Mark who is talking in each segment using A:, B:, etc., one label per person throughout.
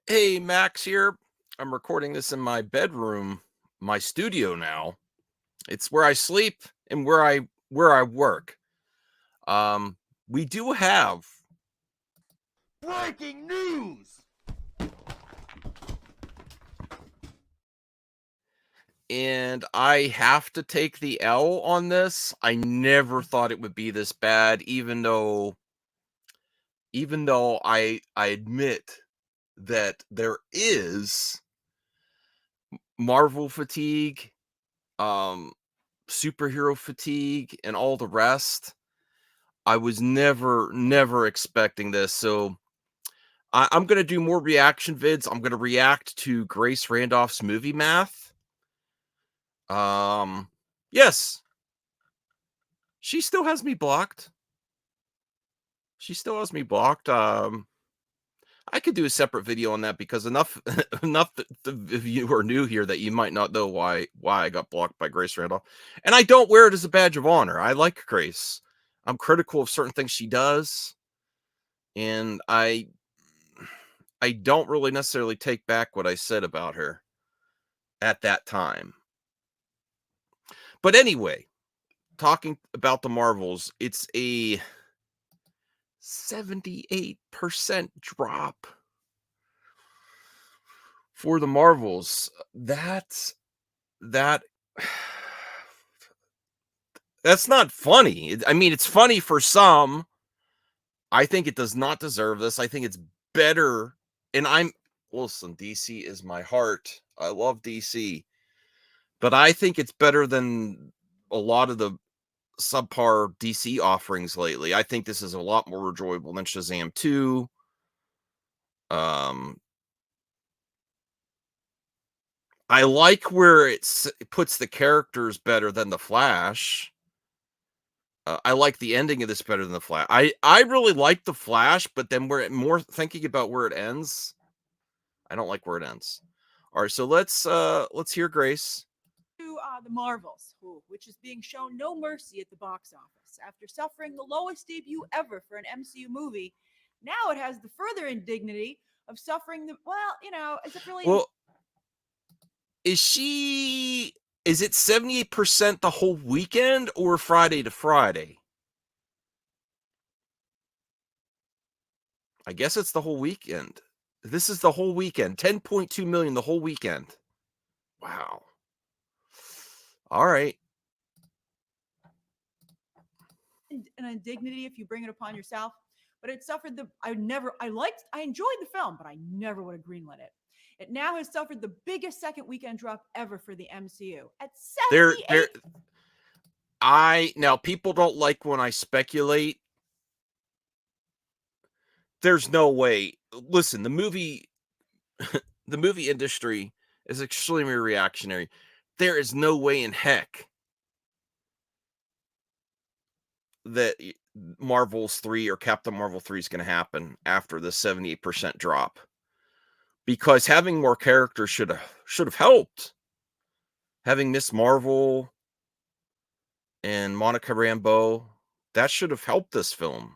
A: Hey, Max here. I'm recording this in my bedroom, my studio now. It's where I sleep and where I work. Um, we do have,
B: Breaking news!
A: and I have to take the L on this. I never thought it would be this bad, even though I admit that there is Marvel fatigue, um, superhero fatigue, and all the rest. I was never expecting this. So I'm gonna do more reaction vids. I'm gonna react to Grace Randolph's movie math. Um, yes, she still has me blocked. She still has me blocked. I could do a separate video on that because enough enough if you are new here that you might not know why I got blocked by Grace Randolph. And I don't wear it as a badge of honor. I like Grace. I'm critical of certain things she does, and I don't really necessarily take back what I said about her at that time. But anyway, talking about the Marvels, it's a 78% drop for the Marvels. That that's not funny. I mean, it's funny for some. I think it does not deserve this. I think it's better. And listen, DC is my heart. I love DC. But I think it's better than a lot of the subpar DC offerings lately. I think this is a lot more enjoyable than Shazam 2. Um, I like where it puts the characters better than the Flash. I like the ending of this better than the Flash. I really like the Flash, but then we're more thinking about where it ends. I don't like where it ends. All right, so let's hear Grace.
C: To the Marvels, which is being shown no mercy at the box office. After suffering the lowest debut ever for an MCU movie, now it has the further indignity of suffering the, well, is it really?
A: Well, is it 78% the whole weekend or Friday to Friday? I guess it's the whole weekend. This is the whole weekend. 10.2 million the whole weekend. Wow. All right.
C: An indignity if you bring it upon yourself. But it suffered the. I enjoyed the film, but I never would have greenlit it. It now has suffered the biggest second weekend drop ever for the MCU at
A: There
C: 78.
A: I now people don't like when I speculate. There's no way. Listen, the movie industry is extremely reactionary. There is no way in heck that Marvel's 3 or Captain Marvel 3 is going to happen after the 78% drop. Because having more characters should have helped. Having Miss Marvel and Monica Rambeau, that should have helped this film.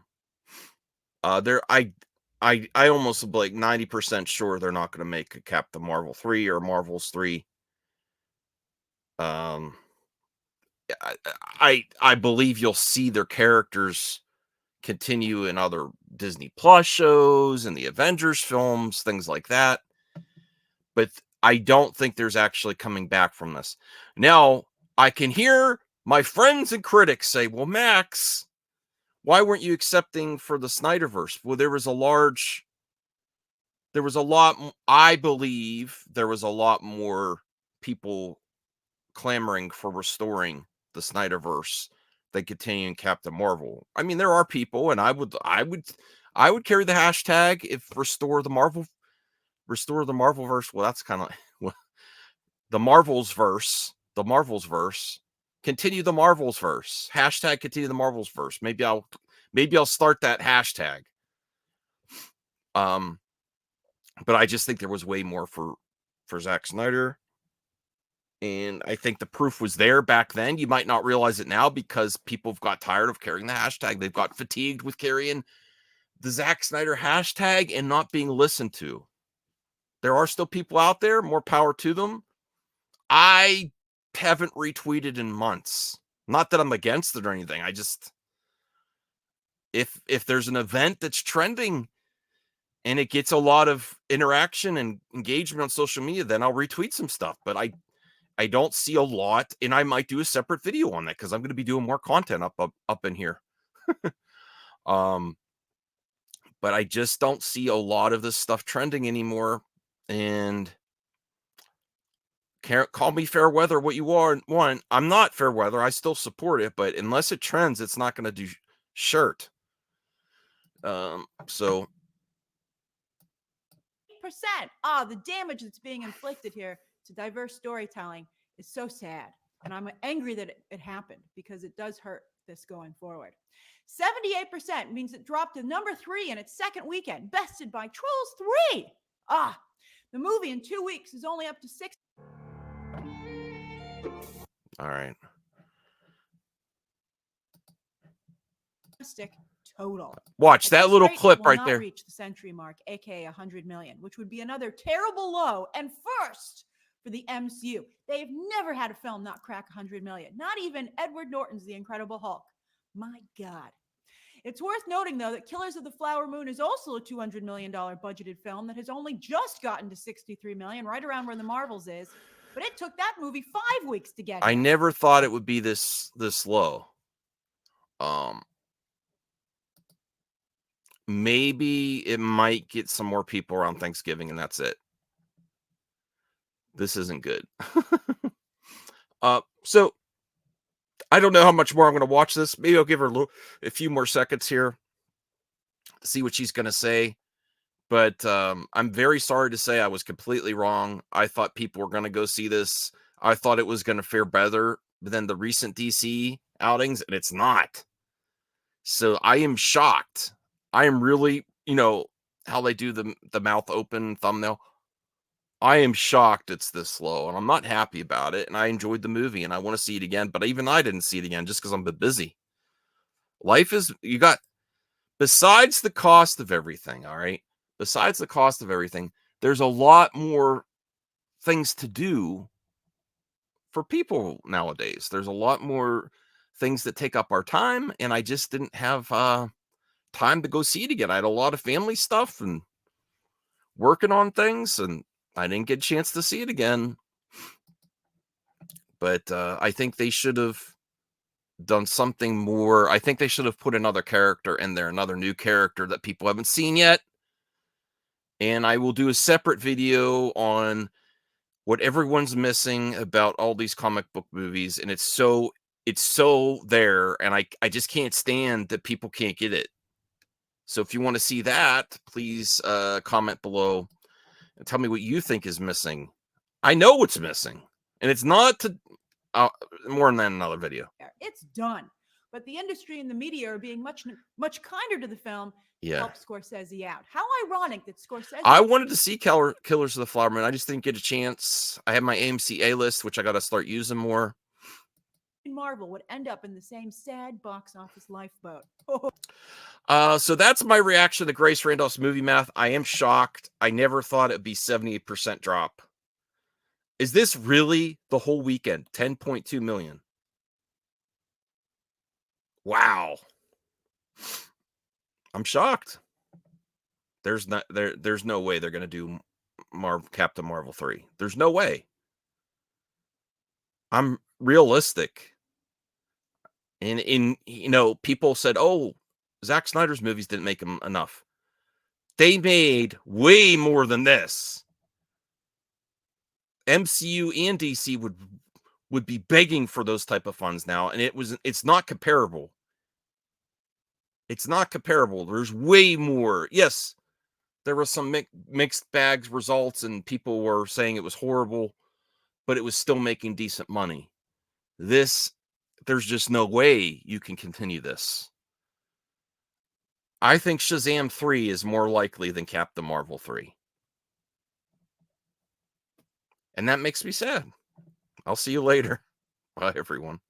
A: There I almost like 90% sure they're not going to make a Captain Marvel 3 or Marvel's 3. Um I believe you'll see their characters continue in other Disney Plus shows and the Avengers films, things like that. But I don't think there's actually coming back from this. Now, I can hear my friends and critics say, "Well, Max, why weren't you accepting for the Snyderverse?" Well, I believe there was a lot more people clamoring for restoring the Snyderverse than continuing Captain Marvel. I mean, there are people, and I would carry the hashtag if restore the Marvel verse. Well, that's kind of the Marvel's verse. Continue the Marvel's verse. Hashtag continue the Marvel's verse. Maybe I'll start that hashtag. Um, but I just think there was way more for Zack Snyder. And I think the proof was there back then. You might not realize it now because people have got tired of carrying the hashtag. They've got fatigued with carrying the Zack Snyder hashtag and not being listened to. There are still people out there, more power to them. I haven't retweeted in months. Not that I'm against it or anything. I just, if there's an event that's trending and it gets a lot of interaction and engagement on social media, then I'll retweet some stuff. But I don't see a lot, and I might do a separate video on that because I'm going to be doing more content up in here. But I just don't see a lot of this stuff trending anymore. And call me fair weather what you want. I'm not fair weather. I still support it, but unless it trends, it's not going to do shirt. So
C: percent. The damage that's being inflicted here to diverse storytelling is so sad. And I'm angry that it happened because it does hurt this going forward. 78% means it dropped to number 3 in its second weekend, bested by Trolls 3. The movie in 2 weeks is only up to 6.
A: All right.
C: Total.
A: Watch that little clip right there.
C: Reach the century mark, aka 100 million, which would be another terrible low and first for the MCU. They've never had a film not crack 100 million. Not even Edward Norton's The Incredible Hulk. My God. It's worth noting, though, that Killers of the Flower Moon is also a $200 million budgeted film that has only just gotten to 63 million, right around where the Marvels is. But it took that movie 5 weeks to get.
A: I never thought it would be this low. Maybe it might get some more people around Thanksgiving, and that's it. This isn't good. So I don't know how much more I'm going to watch this. Maybe I'll give her a few more seconds here to see what she's going to say. But I'm very sorry to say I was completely wrong. I thought people were going to go see this. I thought it was going to fare better than the recent DC outings, and it's not. So I am shocked. I am really, how they do the mouth open thumbnail. I am shocked it's this low, and I'm not happy about it. And I enjoyed the movie, and I want to see it again. But even I didn't see it again just because I'm a bit busy. Life is, besides the cost of everything, all right? Besides the cost of everything, there's a lot more things to do for people nowadays. There's a lot more things that take up our time, and I just didn't have time to go see it again. I had a lot of family stuff and working on things, and I didn't get a chance to see it again. But I think they should have done something more. I think they should have put another character in there, another new character that people haven't seen yet. And I will do a separate video on what everyone's missing about all these comic book movies. And it's so there, and I just can't stand that people can't get it. So if you want to see that, please comment below and tell me what you think is missing. I know what's missing, and it's not to more than another video.
C: It's done. But the industry and the media are being much kinder to the film.
A: Yeah.
C: Help Scorsese out. How ironic that Scorsese.
A: I wanted to see Killers of the Flower Moon. I just didn't get a chance. I have my AMC A list, which I got to start using more.
C: Marvel would end up in the same sad box office lifeboat.
A: So that's my reaction to Grace Randolph's Movie Math. I am shocked. I never thought it'd be 78% drop. Is this really the whole weekend? 10.2 million. Wow. I'm shocked. There's no way they're going to do Captain Marvel 3. There's no way. I'm realistic. And people said, "Oh, Zack Snyder's movies didn't make them enough." They made way more than this. MCU and DC would be begging for those type of funds now, and it's not comparable. It's not comparable. There's way more. Yes, there was some mixed bags results, and people were saying it was horrible, but it was still making decent money. There's just no way you can continue this. I think Shazam 3 is more likely than Captain Marvel 3. And that makes me sad. I'll see you later. Bye, everyone.